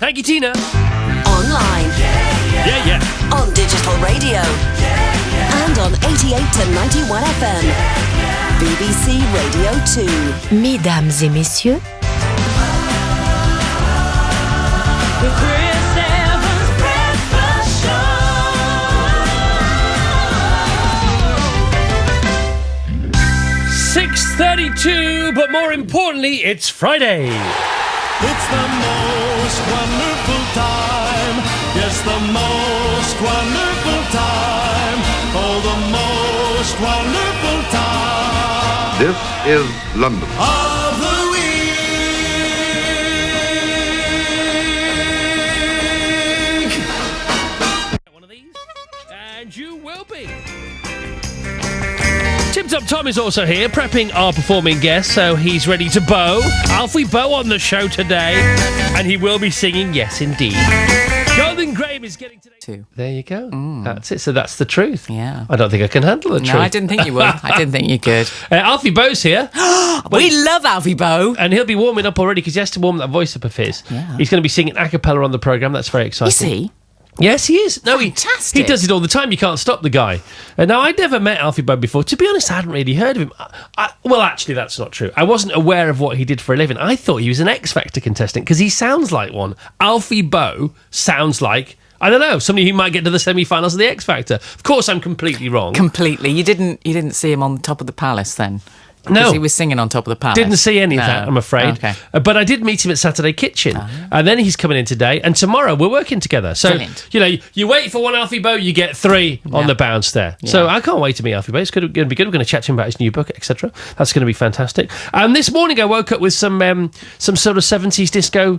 Thank you, Tina. Online. Yeah. On digital radio. And on 88 to 91 FM. BBC Radio 2. Mesdames et messieurs, The Chris Evans Breakfast Show. 6:32, but more importantly, it's Friday. It's the most wonderful time. Yes, the most wonderful time. Oh, the most wonderful time. This is London. Of the week. One of these, and you will be. Tip Top Tom is also here, prepping our performing guest, so he's ready to bow. Alfie Boe on the show today, and he will be singing Yes Indeed. Golden Graham is getting today. Two. There you go. That's it. So that's the truth. Yeah. I don't think I can handle the truth. No, I didn't think you would. I didn't think you could. Alfie Boe's here. We love Alfie Boe. And he'll be warming up already because he has to warm that voice up of his. Yeah. He's going to be singing acapella on the programme. That's very exciting. Is he? Yes, he is. No, Fantastic. he does it all the time. You can't stop the guy. Now, I'd never met Alfie Boe before. To be honest, I hadn't really heard of him. Well, actually, that's not true. I wasn't aware of what he did for a living. I thought he was an X Factor contestant because he sounds like one. Alfie Boe sounds like, I don't know, somebody who might get to the semi-finals of the X Factor. Of course, I'm completely wrong. Completely. You didn't see him on the top of the palace then? No. Because he was singing on top of the palace. Didn't see any of that, I'm afraid. Okay. But I did meet him at Saturday Kitchen. And then he's coming in today. And tomorrow we're working together. So, Brilliant. you know, you wait for one Alfie Boe, you get three on the bounce there. Yeah. So I can't wait to meet Alfie Boe. It's going to be good. We're going to chat to him about his new book, etc. That's going to be fantastic. And this morning I woke up with some sort of 70s disco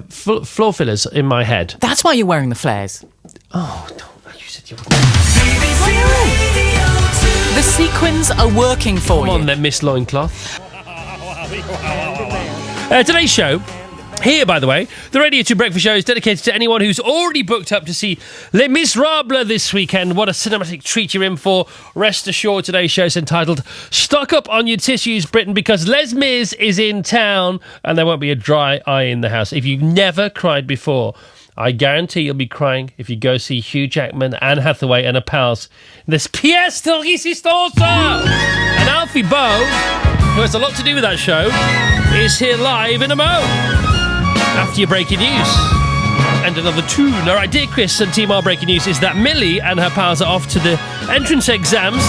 floor fillers in my head. That's why you're wearing the flares. Oh, no. You said you wouldn't. The sequins are working for you. Come on then, Miss Loincloth. Today's show, here by the way, the Radio 2 Breakfast Show is dedicated to anyone who's already booked up to see Les Miserables this weekend. What a cinematic treat you're in for. Rest assured, today's show is entitled Stock Up on Your Tissues, Britain, because Les Mis is in town and there won't be a dry eye in the house. If you've never cried before, I guarantee you'll be crying if you go see Hugh Jackman, Anne Hathaway and her pals in this pièce de résistance. And Alfie Boe, who has a lot to do with that show, is here live in a mo after your breaking news. And another tune. All right, dear Chris and Team R, breaking news is that Millie and her pals are off to the entrance exams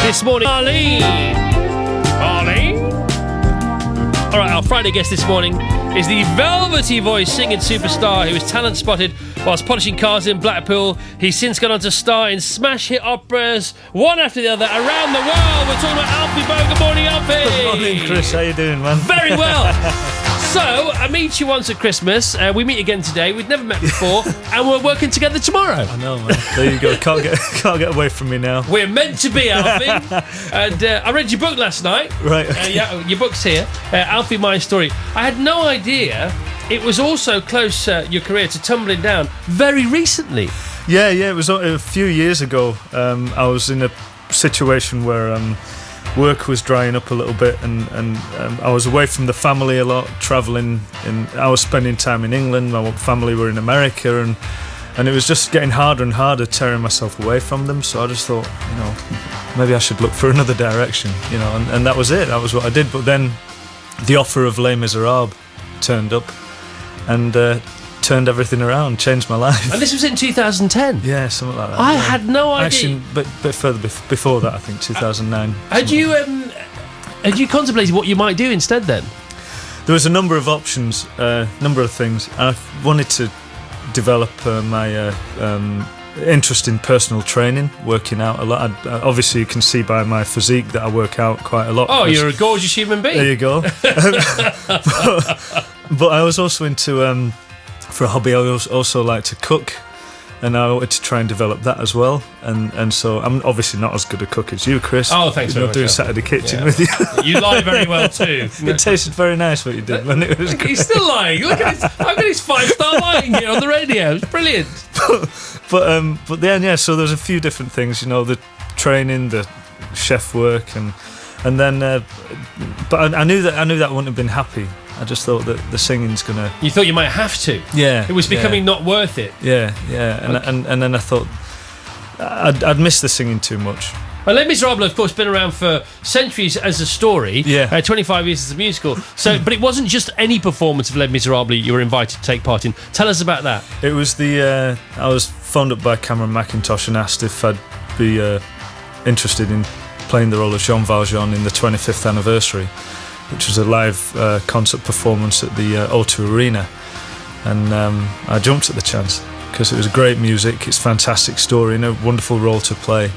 this morning. Arlene. All right, our Friday guest this morning is the velvety voice singing superstar who was talent spotted whilst polishing cars in Blackpool. He's since gone on to star in smash hit operas, one after the other, around the world. We're talking about Alfie Boe. Good morning, Alfie. Good morning, Chris. How you doing, man? Very well. So, I meet you once at Christmas. We meet again today. We've never met before, and we're working together tomorrow. I know, man. There you go. Can't get away from me now. We're meant to be, Alfie. And I read your book last night. Right. Okay. Yeah, your book's here. Alfie, My Story. I had no idea it was also close, your career, to tumbling down very recently. Yeah. It was a few years ago. I was in a situation where work was drying up a little bit, and I was away from the family a lot, travelling, and I was spending time in England. My family were in America, and it was just getting harder and harder tearing myself away from them. So I just thought, maybe I should look for another direction, and that was it. That was what I did. But then the offer of Les Miserables turned up and turned everything around, changed my life. And this was in 2010? Yeah, something like that. I had no idea. Actually, but bit further before that, I think, 2009. Had you contemplated what you might do instead then? There was a number of options, number of things. I wanted to develop my interest in personal training, working out a lot. Obviously, you can see by my physique that I work out quite a lot. Oh, you're a gorgeous human being. There you go. But I was also into, for a hobby, I also like to cook, and I wanted to try and develop that as well. And so I'm obviously not as good a cook as you, Chris. Oh, thanks very much. Doing Saturday Kitchen with you. You lie very well too. It tasted very nice what you did when it was. He's still lying. Look at his 5-star lying here on the radio. It's brilliant. But then so there's a few different things, the training, the chef work, and then but I knew that I wouldn't have been happy. I just thought that the singing's gonna. You thought you might have to. Yeah. It was becoming not worth it. Yeah, and then I thought I'd missed the singing too much. Well, Les Miserables, of course, been around for centuries as a story. Yeah. 25 years as a musical. So, but it wasn't just any performance of Les Miserables you were invited to take part in. Tell us about that. It was I was phoned up by Cameron Mackintosh and asked if I'd be interested in playing the role of Jean Valjean in the 25th anniversary, which was a live concert performance at the O2 Arena. And I jumped at the chance because it was great music, it's a fantastic story and a wonderful role to play.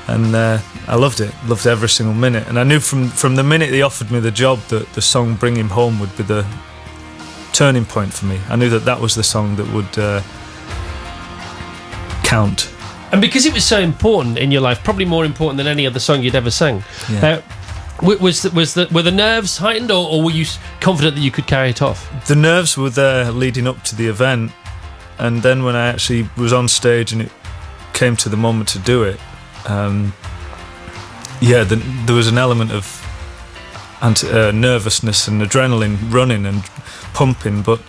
And I loved every single minute. And I knew from the minute they offered me the job that the song Bring Him Home would be the turning point for me. I knew that was the song that would count. And because it was so important in your life, probably more important than any other song you'd ever sang, Yeah. were the nerves heightened, or were you confident that you could carry it off? The nerves were there leading up to the event, and then when I actually was on stage and it came to the moment to do it, there was an element of nervousness and adrenaline running and pumping, but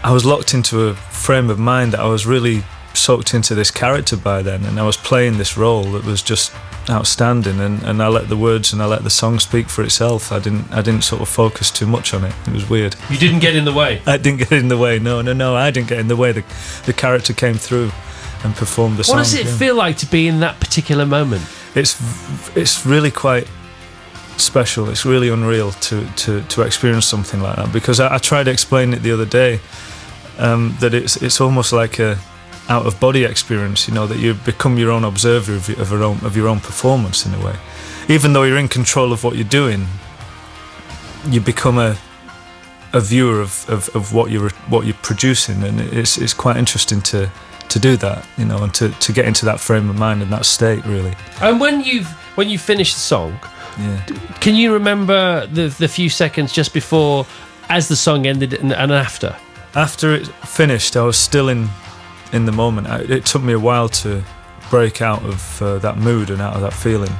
I was locked into a frame of mind that I was really soaked into this character by then, and I was playing this role that was just outstanding, and I let the words and I let the song speak for itself. I didn't sort of focus too much on it. It was weird. You didn't get in the way? I didn't get in the way, no, I didn't get in the way. The character came through and performed the song. What does it feel like to be in that particular moment? It's really quite special. It's really unreal to experience something like that, because I tried to explain it the other day, that it's almost like a out of body experience, that you become your own observer of your own performance in a way. Even though you're in control of what you're doing, you become a viewer of what you're producing, and it's quite interesting to do that, and to get into that frame of mind and that state, really. And when you finish the song, Yeah. can you remember the few seconds just before, as the song ended, and after? After it finished, I was still in the moment. It took me a while to break out of that mood and out of that feeling.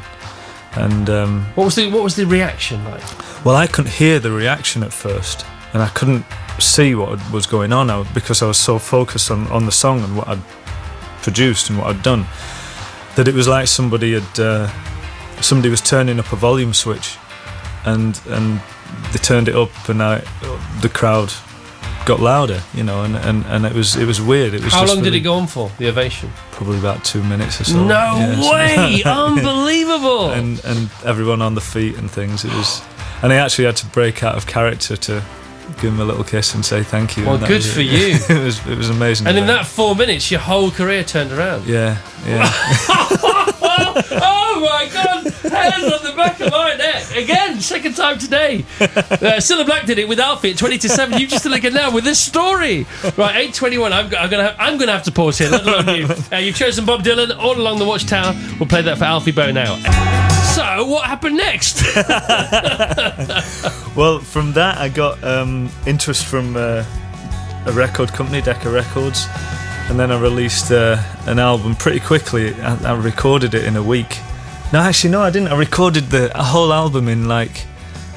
And what was the reaction like? well, I couldn't hear the reaction at first, and I couldn't see what was going on because I was so focused on the song and what I'd produced and what I'd done, that it was like somebody was turning up a volume switch, and they turned it up, and the crowd got louder, and it was weird. It was. How long did it go on for, the ovation? Probably about 2 minutes or so. No Yeah. way! Unbelievable! And everyone on the feet and things. It was, and I actually had to break out of character to give him a little kiss and say thank you. Well, and that good was for it. you. It was amazing. And in event. that 4 minutes, your whole career turned around. Yeah. Oh my God! Hairs on the back of my neck again. Second time today. Cilla Black did it with Alfie at 20-7. You've just done it again now with this story. Right, 8:21. I'm gonna have to pause here. Let alone you. You've chosen Bob Dylan, All Along the Watchtower. We'll play that for Alfie Boe now. So, what happened next? Well, from that I got interest from a record company, Decca Records, and then I released an album pretty quickly. I recorded it in a week. No, actually, no, I didn't. I recorded a whole album in I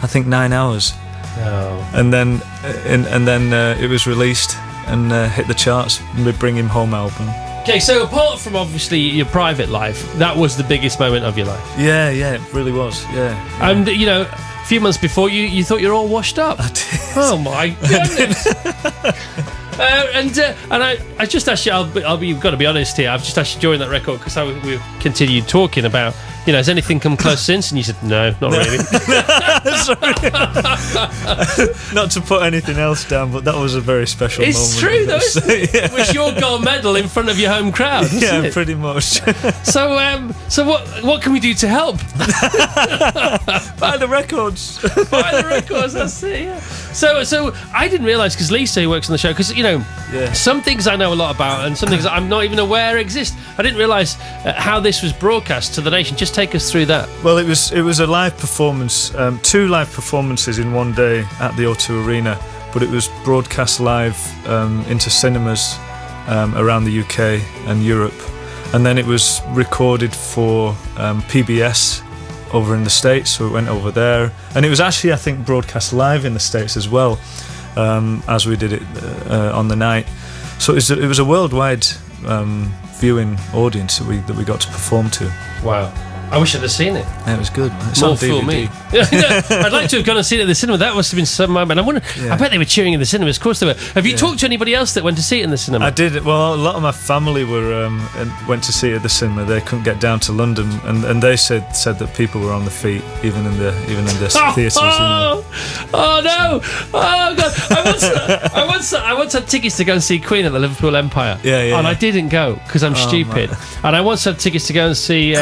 think 9 hours. Oh. And then it was released and hit the charts. The Bring Him Home album. Okay, so apart from obviously your private life, that was the biggest moment of your life. Yeah, it really was. Yeah. And a few months before, you thought you were all washed up. I did. Oh my goodness! And I just asked you. You've got to be honest here. I've just asked you during that record, because we continued talking about, has anything come close since? And you said no, not really. Not to put anything else down, but that was a very special moment. It's true though, isn't it? Yeah. It was your gold medal in front of your home crowd, wasn't Yeah, it? pretty much. So what can we do to help? Buy the records. Buy the records. That's it. Yeah. So I didn't realise, because Lisa, who works on the show, because some things I know a lot about, and some things that I'm not even aware exist. I didn't realise how this was broadcast to the nation. Just take us through that. Well, it was a live performance, 2 live performances in one day at the O2 Arena, but it was broadcast live into cinemas around the UK and Europe, and then it was recorded for PBS over in the States, so we went over there, and it was actually, I think, broadcast live in the States as well, as we did it on the night. So it was a worldwide viewing audience that we got to perform to. Wow. I wish I'd have seen it. Yeah, it was good. It's More on fool DVD. me. I'd like to have gone and seen it at the cinema. That must have been some moment. I bet they were cheering in the cinemas. Of course they were. Have you talked to anybody else that went to see it in the cinema? I did. Well, a lot of my family went to see it at the cinema. They couldn't get down to London, and they said that people were on the feet even in the theatres. Oh no! Oh god! I once had tickets to go and see Queen at the Liverpool Empire. Yeah. And I didn't go because I'm stupid. Man. And I once had tickets to go and see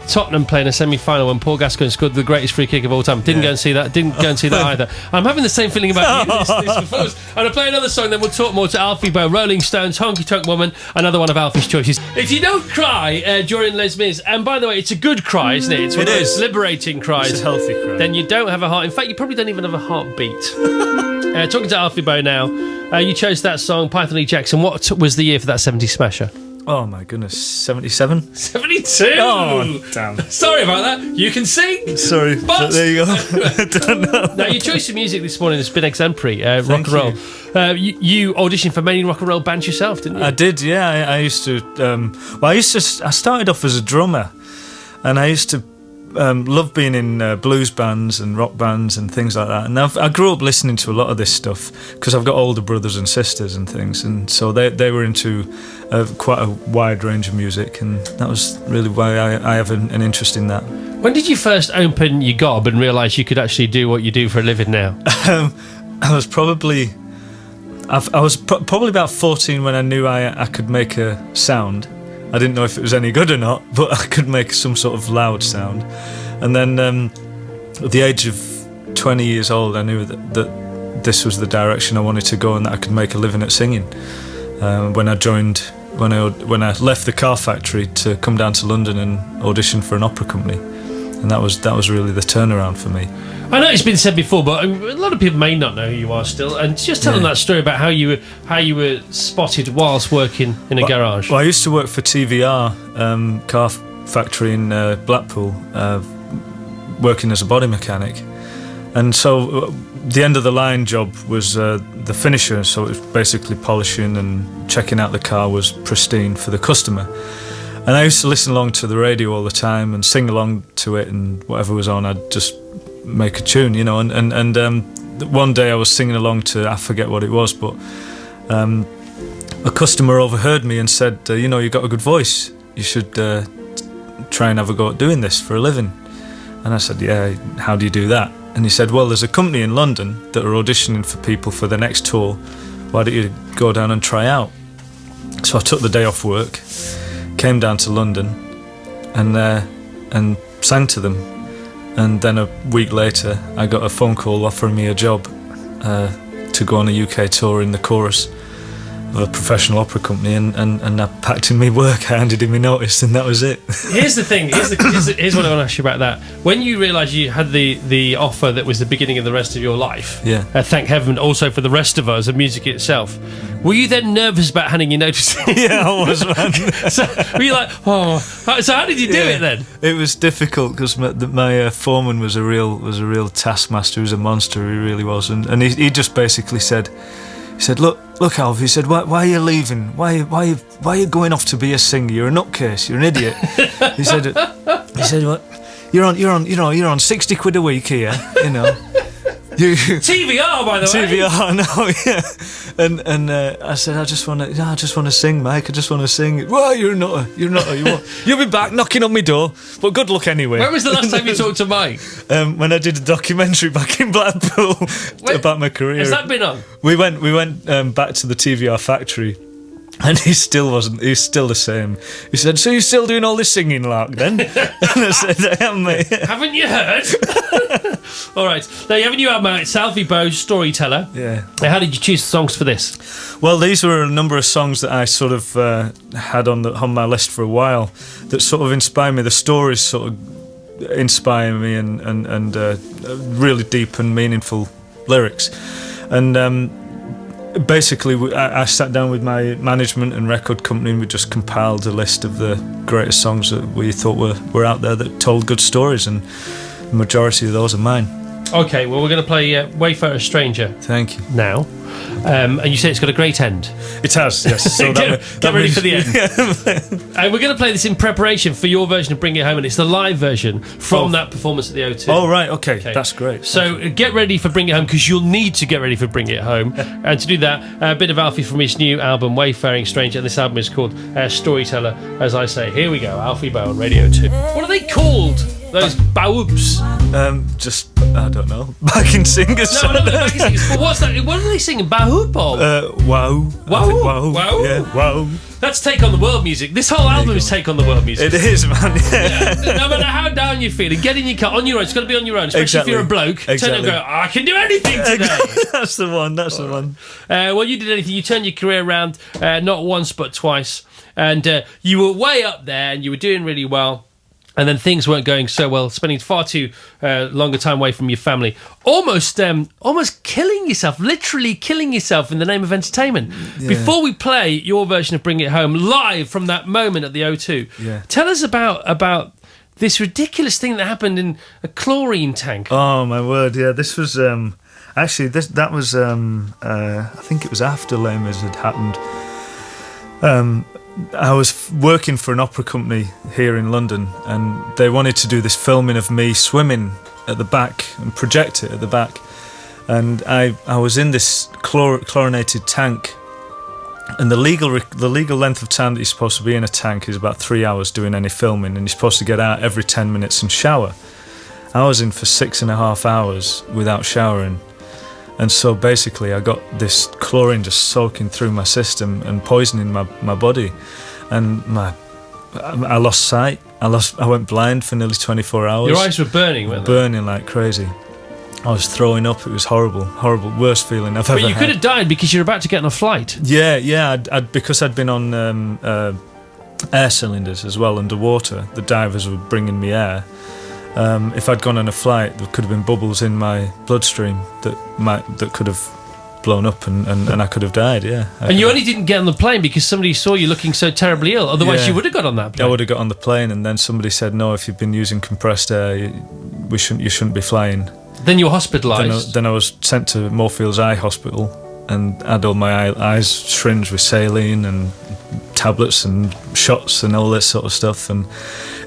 Tottenham playing a semi-final when Paul Gascoigne scored the greatest free kick of all time. Didn't go and see that. Didn't go and see that either. I'm having the same feeling about you. This performance. And I'll play another song, then we'll talk more to Alfie Boe, Rolling Stones, Honky Tonk Woman, another one of Alfie's choices. If you don't cry during Les Mis, and by the way, it's a good cry, isn't it? It's one of those liberating cries. It's a healthy cry. Then you don't have a heart. In fact, you probably don't even have a heartbeat. Talking to Alfie Boe now. You chose that song, Python Ejects, and what was the year for that 70s smasher? Oh my goodness, 77? 72! Oh, damn. Sorry about that. You can sing. Sorry, but there you go. I don't know. Now, your choice of music this morning has been exemplary. Rock and Thank roll. You auditioned for many rock and roll bands yourself, didn't you? I did, yeah. I used to. I started off as a drummer, and I used to love being in blues bands and rock bands and things like that. And I grew up listening to a lot of this stuff because I've got older brothers and sisters and things, and so they were into quite a wide range of music, and that was really why I have an interest in that. When did you first open your gob and realise you could actually do what you do for a living now? I was probably about 14 when I knew I could make a sound. I didn't know if it was any good or not, but I could make some sort of loud sound. And then at the age of 20 years old, I knew that this was the direction I wanted to go and that I could make a living at singing. When I left the car factory to come down to London and audition for an opera company. And that was really the turnaround for me. I know it's been said before, but a lot of people may not know who you are still. And just tell them that story about how you were spotted whilst working in a garage. Well, I used to work for TVR, car factory in Blackpool, working as a body mechanic. And so the end of the line job was the finisher, so it was basically polishing and checking out the car was pristine for the customer. And I used to listen along to the radio all the time and sing along to it, and whatever was on, I'd just make a tune, you know. And one day I was singing along to, I forget what it was, but a customer overheard me and said, you've got a good voice. You should try and have a go at doing this for a living. And I said, yeah, how do you do that? And he said, well, there's a company in London that are auditioning for people for the next tour. Why don't you go down and try out? So I took the day off work, came down to London and sang to them. And then a week later, I got a phone call offering me a job to go on a UK tour in the chorus of a professional opera company, and I packed in my work, I handed in my notice, and that was it. Here's the thing, here's what I want to ask you about that. When you realised you had the offer that was the beginning of the rest of your life, thank heaven also for the rest of us and music itself, were you then nervous about handing your notice in? Yeah, I was, man. So were you like, so how did you do it then? It was difficult because my foreman was a real taskmaster. He was a monster, he really was, and he just basically said, look, Alf, he said, why are you leaving? Why are you going off to be a singer? You're a nutcase. You're an idiot. He said, what? You're on 60 quid a week here, you know. TVR, by the way. TVR, no, yeah. And I said, I just want to sing, Mike. I just want to sing. Well, you're not. You'll be back knocking on my door. But good luck anyway. When was the last time you talked to Mike? When I did a documentary back in Blackpool about my career. Has that been on? We went back to the TVR factory. And he still wasn't. He's still the same. He said, "So you're still doing all this singing lark then?" And I said, "I am, mate." Haven't you heard? All right. Now you have a new album out. It's Alfie Boe, Storyteller. Yeah. How did you choose the songs for this? Well, these were a number of songs that I sort of had on my list for a while that sort of inspired me. The stories sort of inspire me, and really deep and meaningful lyrics. And basically, I sat down with my management and record company and we just compiled a list of the greatest songs that we thought were out there that told good stories, and the majority of those are mine. Okay, well, we're going to play Wayfarer Stranger Thank you. now. And you say it's got a great end. It has, yes. So Get ready for the end. And we're going to play this in preparation for your version of Bring It Home, and it's the live version from that performance at the O2. Oh, right, okay. That's great. So get ready for Bring It Home, because you'll need to get ready for Bring It Home. And to do that, a bit of Alfie from his new album, Wayfaring Stranger, and this album is called Storyteller, as I say. Here we go, Alfie Boe on Radio 2. What are they called? Those baobs? Just, I don't know, backing singers. No, not the backing singers. But what's that? What are they singing? Bahoop or? Wow. Wow. I think wow. Wow. Yeah, wow. That's Take on the World music. This whole album is Take on the World music. It is, man. Yeah. No matter how down you're feeling, get in your car on your own. It's got to be on your own, especially if you're a bloke. Turn and go, I can do anything today. That's the one. That's the one. Well, you did anything. You turned your career around, not once but twice, and you were way up there, and you were doing really well. And then things weren't going so well, spending far too longer time away from your family, almost killing yourself, literally killing yourself in the name of entertainment. Yeah. Before we play your version of Bring It Home live from that moment at the O2, tell us about this ridiculous thing that happened in a chlorine tank. Oh my word! Yeah, this was actually that was I think it was after Les Mis had happened. I was working for an opera company here in London, and they wanted to do this filming of me swimming at the back and project it at the back. And I was in this chlorinated tank, and the legal length of time that you're supposed to be in a tank is about 3 hours doing any filming, and you're supposed to get out every 10 minutes and shower. I was in for 6.5 hours without showering. And so basically I got this chlorine just soaking through my system and poisoning my body. And I lost sight. I went blind for nearly 24 hours. Your eyes were burning, weren't they? Burning like crazy. I was throwing up. It was horrible. Worst feeling I've ever had. But you could have died because you're about to get on a flight. Yeah. Because I'd been on air cylinders as well, underwater. The divers were bringing me air. If I'd gone on a flight, there could have been bubbles in my bloodstream that could have blown up and I could have died, yeah. And you only didn't get on the plane because somebody saw you looking so terribly ill. Otherwise, you would have got on that plane. I would have got on the plane, and then somebody said, no, if you've been using compressed air, you shouldn't be flying. Then you were hospitalised. Then I was sent to Moorfields Eye Hospital and had all my eyes syringed with saline and tablets and shots and all this sort of stuff, and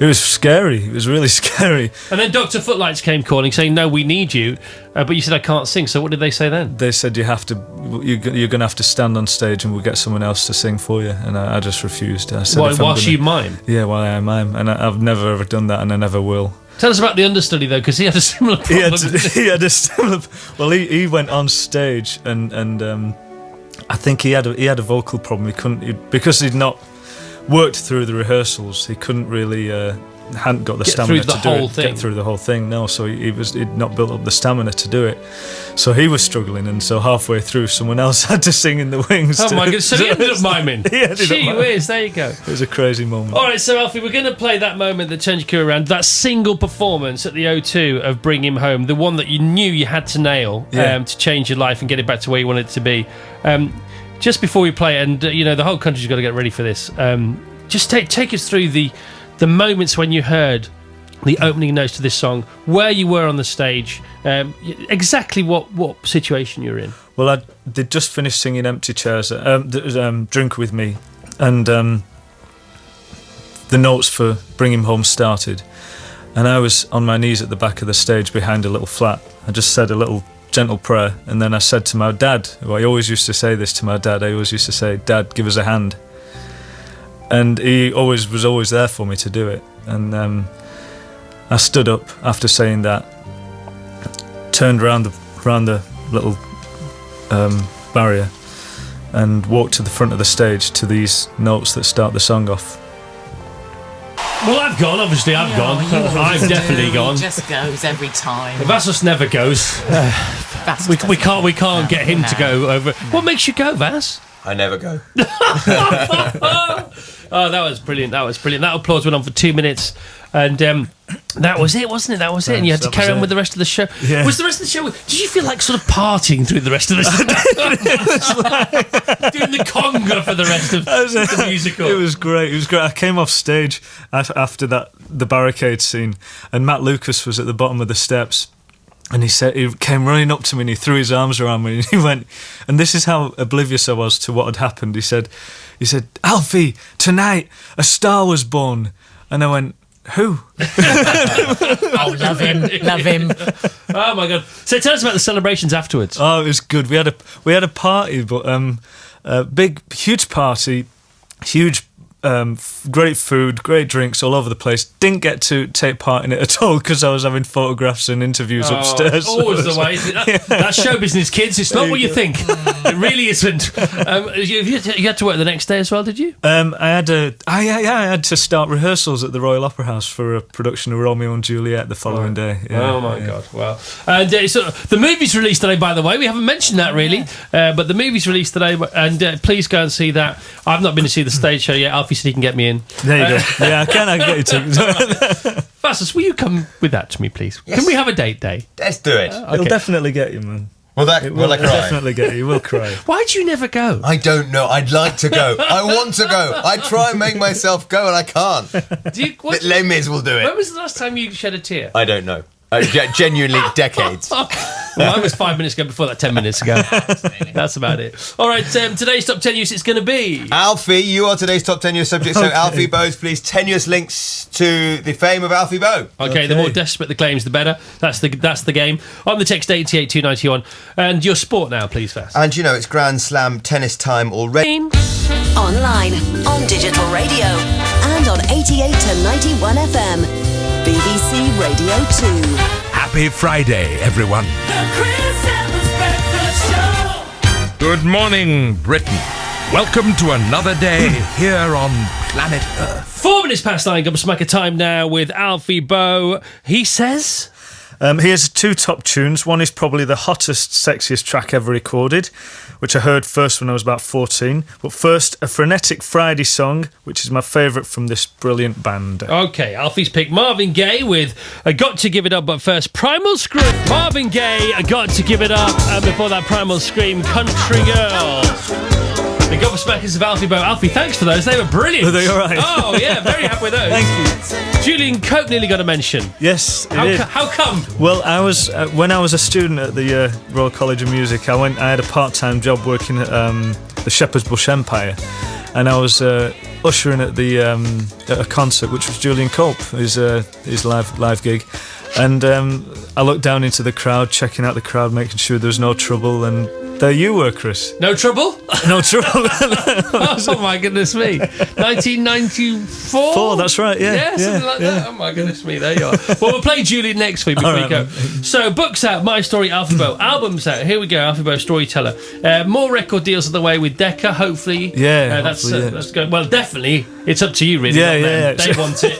it was scary. It was really scary. And then Dr. Footlights came calling saying, no, we need you, but you said I can't sing. So what did they say then? They said you're going to have to stand on stage and we'll get someone else to sing for you, and I just refused. I said, whilst you mime? Yeah, while I mime, and I've never ever done that, and I never will. Tell us about the understudy though, because he had a similar problem. He had a similar. Well, he went on stage and I think he had a vocal problem. He couldn't, because he'd not worked through the rehearsals. He couldn't really hadn't got the stamina to get through the whole thing. No, so he'd not built up the stamina to do it. So he was struggling, and so halfway through, someone else had to sing in the wings. Oh my goodness! So he ended up miming. Gee whiz, there you go. It was a crazy moment. All right, so Alfie, we're going to play that moment that turned your career around. That single performance at the O2 of Bring Him Home, the one that you knew you had to nail to change your life and get it back to where you wanted it to be. Just before we play, and the whole country's got to get ready for this. Just take us through the moments when you heard the opening notes to this song, where you were on the stage, exactly what situation you're in. Well, they'd just finished singing Empty Chairs, Drink With Me, and the notes for Bring Him Home started, and I was on my knees at the back of the stage behind a little flat. I just said a little gentle prayer, and then I said to my dad, I always used to say this to my dad, I always used to say, Dad, give us a hand. And he was always there for me to do it. And I stood up after saying that, turned around the little barrier, and walked to the front of the stage to these notes that start the song off. Well, I've gone. Obviously, I've gone. I've definitely gone. He just goes every time. Vassos never goes. We can't get him to go over. What makes you go, Vas? I never go. Oh, that was brilliant. That applause went on for 2 minutes. And that was it, wasn't it? That was it. And you had to carry on with the rest of the show. Yeah. Was the rest of the show... Did you feel like sort of partying through the rest of the show? Doing the conga for the rest of the musical. It was great. I came off stage after the barricade scene, and Matt Lucas was at the bottom of the steps. And he came running up to me and he threw his arms around me and he went, and this is how oblivious I was to what had happened. He said, "Alfie, tonight a star was born." And I went, "Who?" Oh, love him. Oh my God! So tell us about the celebrations afterwards. Oh, it was good. We had a party, but a huge party, huge. Great food, great drinks all over the place. Didn't get to take part in it at all because I was having photographs and interviews upstairs. Always the way. That's show business, kids. It's not what you think. It really isn't. You had to work the next day as well, did you? I had to start rehearsals at the Royal Opera House for a production of Romeo and Juliet the following day. Yeah, oh my God! Wow. And so the movie's released today. By the way, we haven't mentioned that really, but the movie's released today, and please go and see that. I've not been to see the stage show yet. Alfie said he can get me in. There you go. Yeah, I can get you to. Vassos, will you come with that to me, please? Yes. Can we have a date day? Let's do it. It'll definitely get you, man. Will I cry? Definitely get you. You will cry. Why do you never go? I don't know. I'd like to go. I want to go. I try and make myself go and I can't. Les Mis will do it. When was the last time you shed a tear? I don't know. Genuinely decades. Well, I was 5 minutes ago, before that 10 minutes ago. That's about it. All right, today's top 10 news it's going to be... Alfie, you are today's top 10 news subject, so Alfie Boe's please tenuous links to the fame of Alfie Boe. Okay, the more desperate the claims, the better. That's the game. On the text 88291. And your sport now, please, Fast. And you know, it's Grand Slam tennis time already. Online, on digital radio, and on 88 to 91 FM. BBC Radio 2. Happy Friday, everyone. The Chris Evans Breakfast Show. Good morning, Britain. Welcome to another day here on planet Earth. 4 minutes past 9, Gobsmacker time now with Alfie Boe. He says... Here's 2 top tunes. One is probably the hottest, sexiest track ever recorded, which I heard first when I was about 14. But first, a frenetic Friday song, which is my favourite from this brilliant band. Okay, Alfie's picked Marvin Gaye with I Got to Give It Up, but first, Primal Scream. Marvin Gaye, I Got to Give It Up, and before that, Primal Scream, Country Girl. The Gobsmackers of Alfie Boe. Alfie, thanks for those. They were brilliant. Were they all right? Oh, yeah, very happy with those. Thank you. Julian Cope nearly got a mention. Yes, How come? Well, I was when I was a student at the Royal College of Music. I had a part-time job working at the Shepherd's Bush Empire, and I was ushering at at a concert, which was Julian Cope, his live gig. And I looked down into the crowd, checking out the crowd, making sure there was no trouble, and there you were, Chris. No trouble? No trouble. Oh my goodness me. 1994? That's right, yeah. Something like that. Oh my goodness me, there you are. Well, we'll play Julian next week before you go. So, books out, My Story, Alfie Boe. Albums out, here we go, Alfie Boe, Storyteller. More record deals on the way with Decca, hopefully. Yeah, that's good. Well, definitely, it's up to you, really. Yeah, not them. yeah. They want it.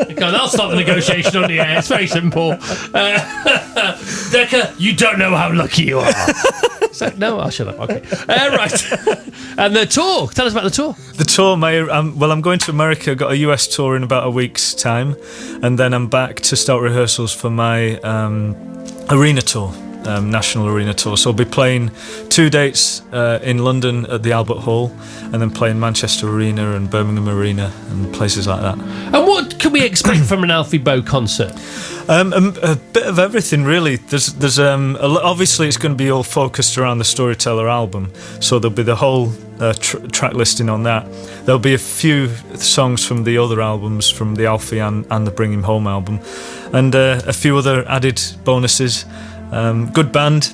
Because I'll start the negotiation on the air. It's very simple. Decca, you don't know how lucky you are. So, no, I'll shut up. Okay. Right. And the tour. Tell us about the tour. The tour, I'm going to America. Got a US tour in about a week's time, and then I'm back to start rehearsals for my arena tour, national arena tour. So I'll be playing 2 dates in London at the Albert Hall, and then playing Manchester Arena and Birmingham Arena and places like that. And what can we expect from an Alfie Boe concert? A bit of everything, really. There's obviously it's going to be all focused around the Storyteller album, so there'll be the whole track listing on that. There'll be a few songs from the other albums, from the Alfie and the Bring Him Home album, and a few other added bonuses. Good band,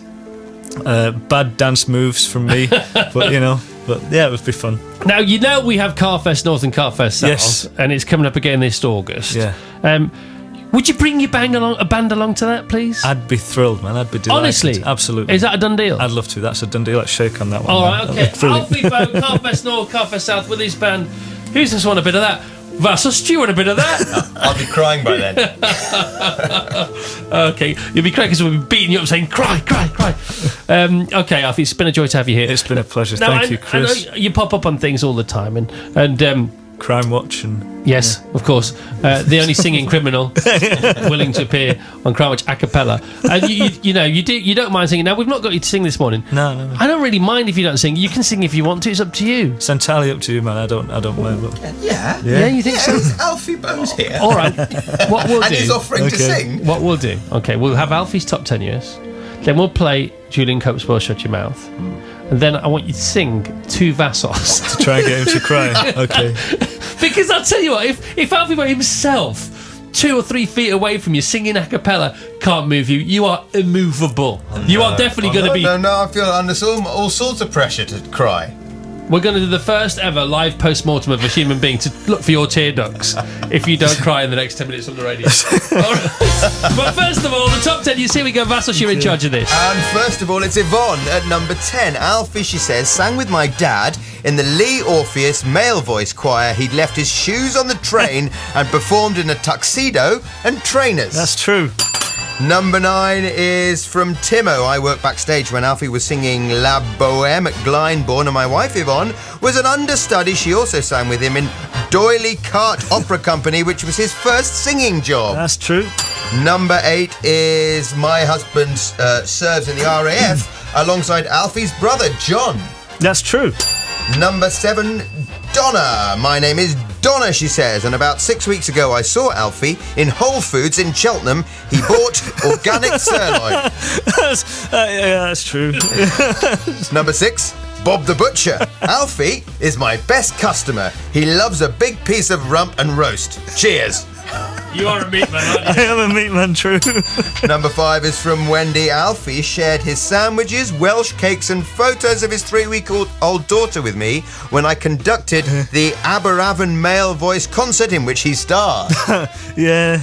bad dance moves from me, but yeah, it would be fun. Now, we have Carfest North and Carfest South, yes, and it's coming up again this August. Yeah. Would you bring your band along to that, please? I'd be thrilled, man. I'd be delighted. Honestly? Absolutely. Is that a done deal? I'd love to. That's a done deal. Let's shake on that one. All right, okay. Brilliant. Alfie Boe, Carfest North, Carfest South with his band. Who's just want a bit of that? Vassos, do you want a bit of that? I'll be crying by then. Okay, you'll be crying because we'll be beating you up saying, cry, cry, cry. Okay, Alfie, it's been a joy to have you here. It's been a pleasure. Now, Thank you, Chris. I know you pop up on things all the time, and Crime Watch and yes, of course, the only singing criminal willing to appear on Crime Watch acapella. And you don't mind singing. Now we've not got you to sing this morning. No. I don't really mind if you don't sing. You can sing if you want to. It's up to you. It's entirely up to you, man. I don't mind. But Yeah, you think so? Alfie Boe's here. All right. What we'll And do? he's offering to sing. What we'll do? Okay, we'll have Alfie's top 10 years. Then we'll play Julian Cope's "Well Shut Your Mouth," and then I want you to sing two Vassos. to try and get him to cry. Okay. Because I'll tell you what, if Alfie Boe himself, 2 or 3 feet away from you, singing a cappella, can't move you, you are immovable. You are definitely going to be... No, I feel under all sorts of pressure to cry. We're going to do the first ever live post-mortem of a human being to look for your tear ducts if you don't cry in the next 10 minutes on the radio. All right. But first of all, the top 10, you see we go, Vassos, you're in charge of this. And first of all, it's Yvonne at number 10. Alfie, she says, sang with my dad in the Lee Orpheus male voice choir. He'd left his shoes on the train and performed in a tuxedo and trainers. That's true. Number 9 is from Timo. I worked backstage when Alfie was singing La Bohème at Glyndebourne, and my wife Yvonne was an understudy. She also sang with him in D'Oyly Cart Opera Company, which was his first singing job. That's true. Number 8 is my husband serves in the RAF alongside Alfie's brother John. That's true. Number 7, Donna. My name is Donna, she says, and about 6 weeks ago I saw Alfie in Whole Foods in Cheltenham. He bought organic sirloin. That's true. Number 6, Bob the Butcher. Alfie is my best customer. He loves a big piece of rump and roast. Cheers. You are a meat man, aren't I am a meat man, true. Number 5 is from Wendy. Alfie shared his sandwiches, Welsh cakes and photos of his 3-week-old daughter with me when I conducted the Aberavon male voice concert in which he starred. Yeah,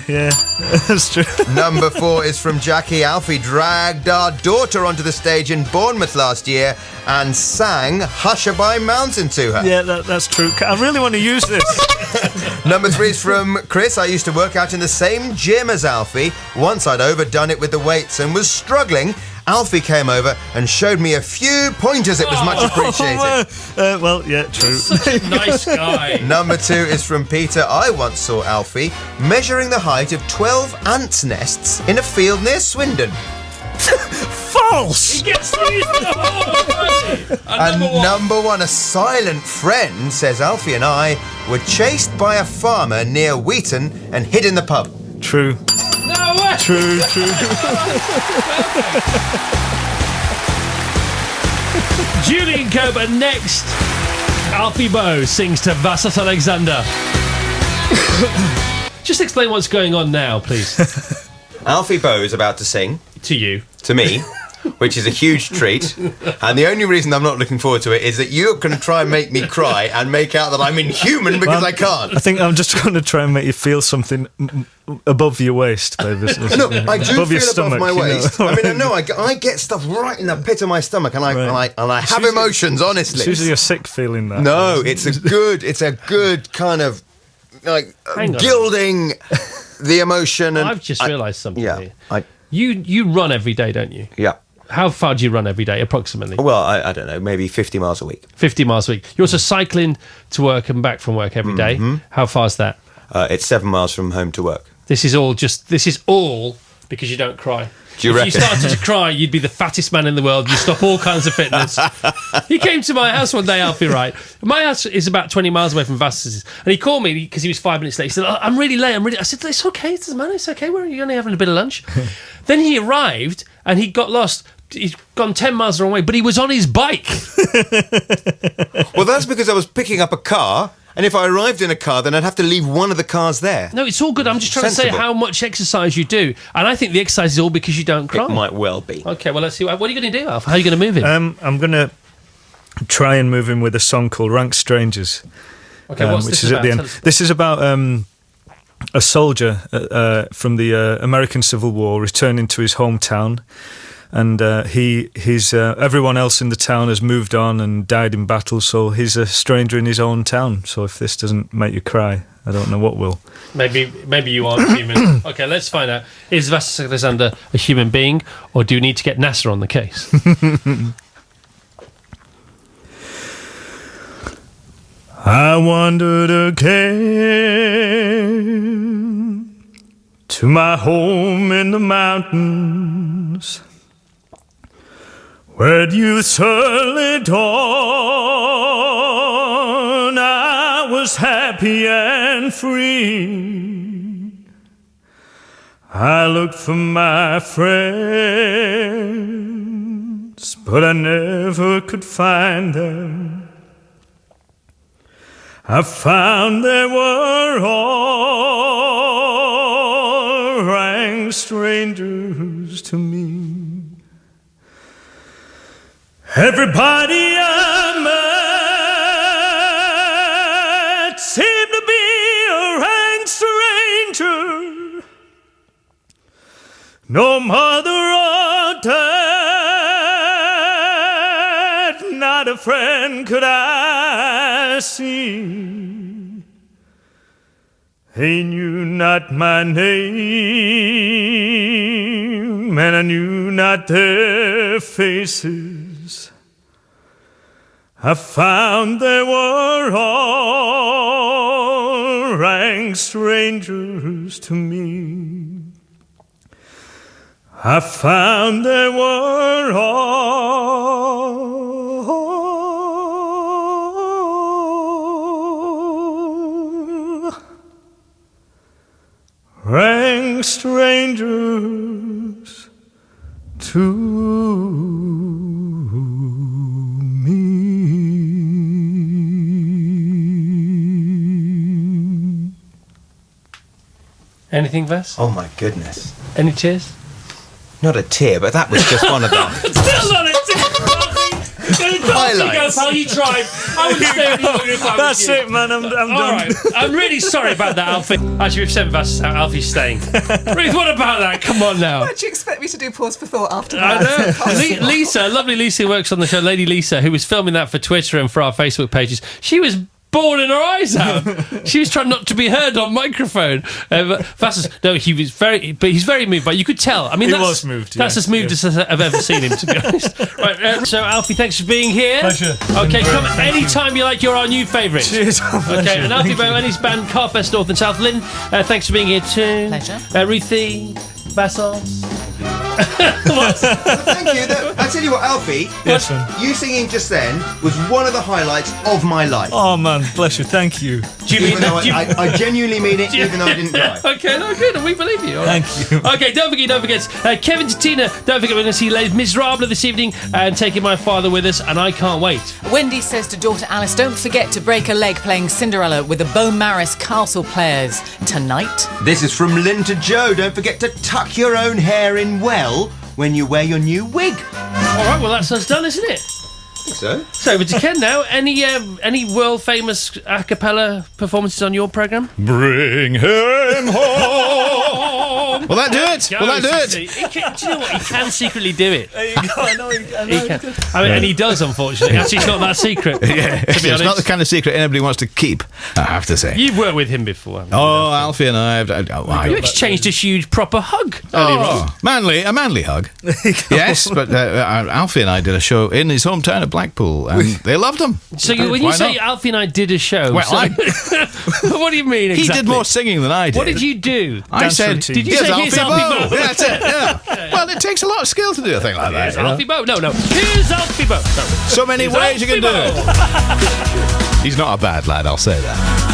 that's true. Number 4 is from Jackie. Alfie dragged our daughter onto the stage in Bournemouth last year and sang Hushabye Mountain to her. Yeah, that's true. I really want to use this. Number 3 is from Chris. I used to work out in the same gym as Alfie. Once I'd overdone it with the weights and was struggling. Alfie came over and showed me a few pointers. It was much appreciated. Well, yeah, true. Such a nice guy. Number 2 is from Peter. I once saw Alfie measuring the height of 12 ants' nests in a field near Swindon. False! He gets through the whole way. And number 1, a silent friend, says Alfie and I were chased by a farmer near Wheaton and hid in the pub. True. No way. True. Julian Cope, and next, Alfie Boe sings to Vassos Alexander. Just explain what's going on now, please. Alfie Boe is about to sing. To you. To me. Which is a huge treat. And the only reason I'm not looking forward to it is that you're going to try and make me cry and make out that I'm inhuman because I can't. I think I'm just going to try and make you feel something above your waist, baby. No, I do above your feel stomach, above my you know. waist. I mean, I know I get stuff right in the pit of my stomach, and I have emotions. Honestly, It's usually a sick feeling. That no, it's a good kind of like gilding the emotion. And I've just realised something yeah, here. You run every day, don't you? Yeah. How far do you run every day, approximately? Well, I don't know, maybe 50 miles a week. 50 miles a week. You're also cycling to work and back from work every day. How far's that? It's 7 miles from home to work. This is all because you don't cry. Do you if reckon? you started to cry, you'd be the fattest man in the world. You'd stop all kinds of fitness. He came to my house one day, Alfie, right? My house is about 20 miles away from Vass's. And he called me because he was 5 minutes late. He said, I'm really late. I said, it's okay. It doesn't matter. It's okay. We're only having a bit of lunch. Then he arrived and he got lost. He's gone 10 miles the wrong way, but he was on his bike. Well, that's because I was picking up a car. And if I arrived in a car, then I'd have to leave one of the cars there. No, it's all good. I'm just trying to say how much exercise you do. And I think the exercise is all because you don't cry. It might well be. Okay, well, let's see. What are you going to do, Alf? How are you going to move him? I'm going to try and move him with a song called Rank Strangers. Okay, what's which this is about? at the end. This is about a soldier from the American Civil War returning to his hometown. and he's everyone else in the town has moved on and died in battle, so he's a stranger in his own town. So if this doesn't make you cry, I don't know what will. Maybe you aren't human. Okay, let's find out. Is Vassos Alexander a human being, or do we need to get NASA on the case? I wandered again to my home in the mountains, where youth's early dawn I was happy and free. I looked for my friends, but I never could find them. I found they were all rank strangers to me. Everybody I met seemed to be a rank stranger. No mother or dad, not a friend could I see. They knew not my name, and I knew not their faces. I found they were all rank strangers to me. I found they were all rank strangers to me. Anything, Vas? Oh my goodness. Any tears? Not a tear, but that was just one of them. Still not a tear! Highlights. Pal, you tried. I would stay with you if I was That's you. it, man. I'm done. All right. I'm really sorry about that, Alfie. Actually, we've sent Vas out. Alfie's staying. Ruth, what about that? Come on now. What do you expect me to do? Pause for thought after I that? know. Lisa, lovely Lisa who works on the show, Lady Lisa, who was filming that for Twitter and for our Facebook pages. She was bawling her eyes out. She was trying not to be heard on microphone. Vassos, no, he was he's very moved, but you could tell. I mean, He that's, was moved, That's yeah, as moved as I've ever seen him, to be honest. Right, so Alfie, thanks for being here. Pleasure. Okay, come anytime you like. You're our new favourite. Cheers. Okay, and Alfie Boe and his band Carfest North and South. Lynn, thanks for being here too. Pleasure. Ruthie, Vassos. Thank you. I tell you what, Alfie, Yes, man. you singing just then was one of the highlights of my life. Oh, man, bless you. Thank you. Do you mean Even though that? I genuinely mean it, even though I didn't cry. Okay, no, good. We believe you. All right. Thank you. Okay, don't forget. Kevin Tina, don't forget we're going to see Les Miserables this evening and taking my father with us, and I can't wait. Wendy says to daughter Alice, don't forget to break a leg playing Cinderella with the Beaumaris Castle Players tonight. This is from Lynn to Joe. Don't forget to tuck your own hair in well when you wear your new wig. All right, well, that's us done, isn't it? I think so. So, over to Ken now. Any world-famous acapella performances on your programme? Bring him home. Will that do it? Will that do it? Do you know what? He can secretly do it. There you go. I know. He can. I mean, and he does, unfortunately. Actually, it's not that secret. Yeah, to be it's not honest. the kind of secret anybody wants to keep, I have to say. You've worked with him before, haven't you? Oh, Alfie and I have. You exchanged a huge proper hug earlier on. A manly hug. Yes, but Alfie and I did a show in his hometown of Blackpool, and they loved him. So when you Why say not? Alfie and I did a show, Well, what do you mean exactly? He did more singing than I did. What did you do? I Dance said, routine. Did you "Here's say, "Here's Alfie Boe"? Yeah, that's it, yeah. Well, it takes a lot of skill to do a thing like that. Here's you know? Alfie Boe. No. Here's Alfie Boe. No. So many Here's ways you can Alfie do Boe. it. He's not a bad lad, I'll say that.